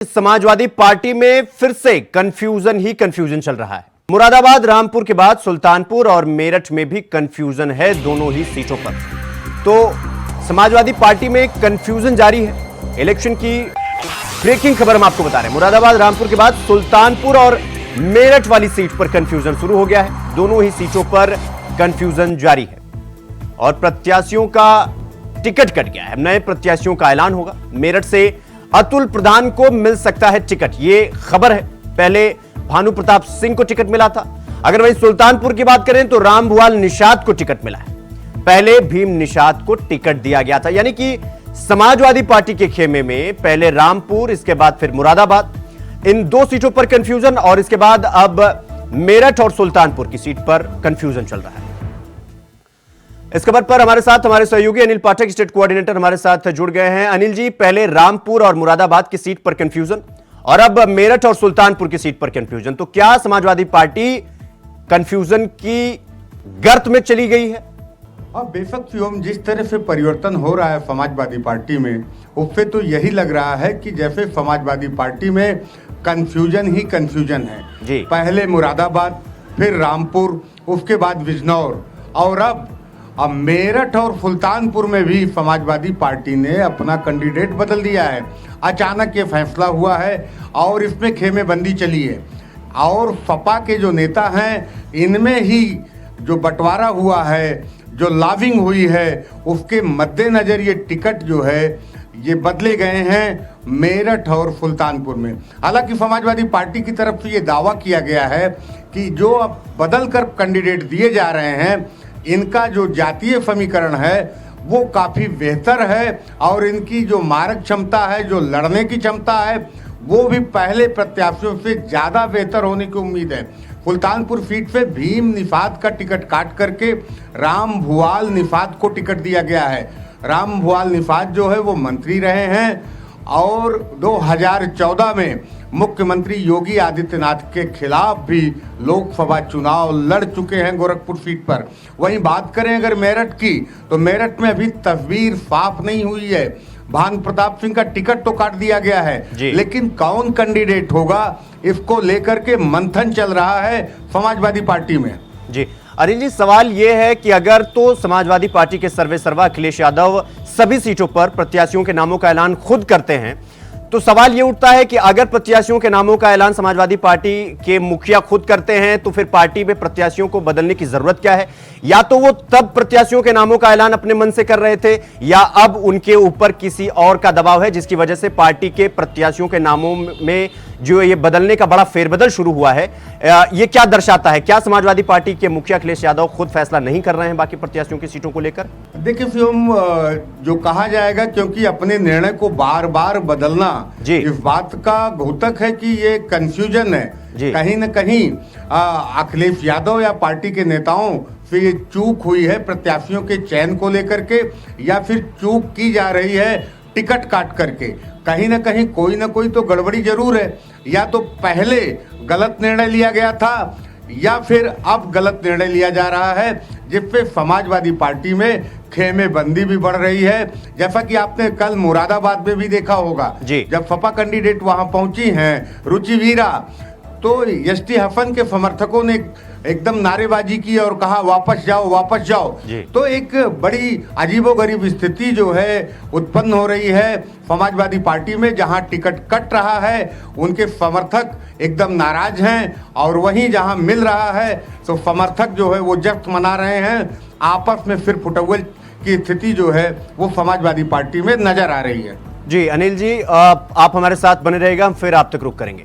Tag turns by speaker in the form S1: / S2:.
S1: Samajwadi party में फिर से कंफ्यूजन ही कंफ्यूजन चल रहा है। मुरादाबाद, रामपुर के बाद सुल्तानपुर और मेरठ में भी कंफ्यूजन है दोनों ही सीटों पर। तो समाजवादी पार्टी में कंफ्यूजन जारी है। इलेक्शन की ब्रेकिंग खबर हम आपको बता रहे हैं। मुरादाबाद, रामपुर के बाद सुल्तानपुर और मेरठ वाली सीट पर कंफ्यूजन शुरू हो गया है। दोनों ही सीटों पर कंफ्यूजन जारी है और प्रत्याशियों का टिकट कट गया है। नए प्रत्याशियों का ऐलान होगा। मेरठ से अतुल प्रधान को मिल सकता है टिकट, ये खबर है। पहले भानु प्रताप सिंह को टिकट मिला था। अगर वहीं सुल्तानपुर की बात करें तो रामभुआल निषाद को टिकट मिला है। पहले भीम निषाद को टिकट दिया गया था, यानी कि समाजवादी पार्टी के खेमे में पहले रामपुर, इसके बाद फिर मुरादाबाद, इन दो सीटों पर कंफ्यूजन, और इसके बाद अब मेरठ और सुल्तानपुर की सीट पर कंफ्यूजन चल रहा है। इस खबर पर हमारे साथ हमारे सहयोगी अनिल पाठक, स्टेट कोऑर्डिनेटर, हमारे साथ जुड़ गए हैं। अनिल जी, पहले रामपुर और मुरादाबाद की सीट पर कंफ्यूजन और अब मेरठ और सुल्तानपुर की सीट पर कंफ्यूजन, तो क्या समाजवादी पार्टी कंफ्यूजन की गर्त में चली गई है?
S2: अब बेशक शिवम, जिस तरह से परिवर्तन हो रहा है समाजवादी पार्टी में, उससे तो यही लग रहा है कि जैसे समाजवादी पार्टी में कंफ्यूजन ही कंफ्यूजन है
S1: जी।
S2: पहले मुरादाबाद, फिर रामपुर, उसके बाद बिजनौर, और अब मेरठ और सुल्तानपुर में भी समाजवादी पार्टी ने अपना कैंडिडेट बदल दिया है। अचानक ये फैसला हुआ है और इसमें खेमेबंदी चली है। और सपा के जो नेता हैं, इनमें ही जो बंटवारा हुआ है, जो लॉबिंग हुई है, उसके मद्देनजर ये टिकट जो है ये बदले गए हैं मेरठ और सुल्तानपुर में। हालांकि समाजवादी पार्टी की तरफ से ये दावा किया गया है कि जो अब बदल कर कैंडिडेट दिए जा रहे हैं, इनका जो जातीय समीकरण है वो काफ़ी बेहतर है और इनकी जो मारक क्षमता है, जो लड़ने की क्षमता है, वो भी पहले प्रत्याशियों से ज़्यादा बेहतर होने की उम्मीद है। सुल्तानपुर सीट से भीम निषाद का टिकट काट करके रामभुआल निषाद को टिकट दिया गया है। रामभुआल निषाद जो है वो मंत्री रहे हैं और 2014 में मुख्यमंत्री योगी आदित्यनाथ के खिलाफ भी लोकसभा चुनाव लड़ चुके हैं गोरखपुर सीट पर। वहीं बात करें अगर मेरठ की, तो मेरठ में अभी तस्वीर साफ नहीं हुई है। भानु प्रताप सिंह का टिकट तो काट दिया गया है, लेकिन कौन कैंडिडेट होगा, इसको लेकर के मंथन चल रहा है समाजवादी पार्टी में।
S1: जी अनिल जी, सवाल यह है कि अगर तो समाजवादी पार्टी के सर्वेसर्वा अखिलेश यादव सभी सीटों पर प्रत्याशियों के नामों का ऐलान खुद करते हैं, तो सवाल यह उठता है कि अगर प्रत्याशियों के नामों का ऐलान समाजवादी पार्टी के मुखिया खुद करते हैं तो फिर पार्टी में प्रत्याशियों को बदलने की जरूरत क्या है? या तो वो तब प्रत्याशियों के नामों का ऐलान अपने मन से कर रहे थे, या अब उनके ऊपर किसी और का दबाव है जिसकी वजह से पार्टी के प्रत्याशियों के नामों में जो ये बदलने का बड़ा फेरबदल शुरू हुआ है? ये क्या दर्शाता है? क्या समाजवादी पार्टी के मुखिया अखिलेश यादव खुद फैसला नहीं कर रहे हैं बाकी प्रत्याशियों की सीटों को लेकर?
S2: देखिए शिवम, जो कहा जाएगा, क्योंकि अपने निर्णय को बार बार बदलना इस बात का घोतक है कि ये कंफ्यूजन है। कहीं न कहीं अखिलेश यादव या पार्टी के नेताओं से ये चूक हुई है प्रत्याशियों के चयन को लेकर के, या फिर चूक की जा रही है टिकट काट करके। कहीं ना कहीं कोई ना कोई तो गड़बड़ी जरूर है। या तो पहले गलत निर्णय लिया गया था, या फिर अब गलत निर्णय लिया जा रहा है, जिससे समाजवादी पार्टी में खेमेबंदी भी बढ़ रही है। जैसा कि आपने कल मुरादाबाद में भी देखा होगा, जब सपा कैंडिडेट वहां पहुंची हैं रुचि वीरा, तो एसटी हसन के समर्थकों ने एकदम नारेबाजी की और कहा वापस जाओ, वापस जाओ। तो एक बड़ी अजीबोगरीब स्थिति जो है उत्पन्न हो रही है समाजवादी पार्टी में, जहां टिकट कट रहा है उनके समर्थक एकदम नाराज हैं, और वहीं जहां मिल रहा है तो समर्थक जो है वो जश्न मना रहे हैं। आपस में फिर फुटबॉल की स्थिति जो है वो समाजवादी पार्टी में नजर आ रही है।
S1: जी अनिल जी, आप हमारे साथ बने रहेगा, हम फिर आप तक रुक करेंगे।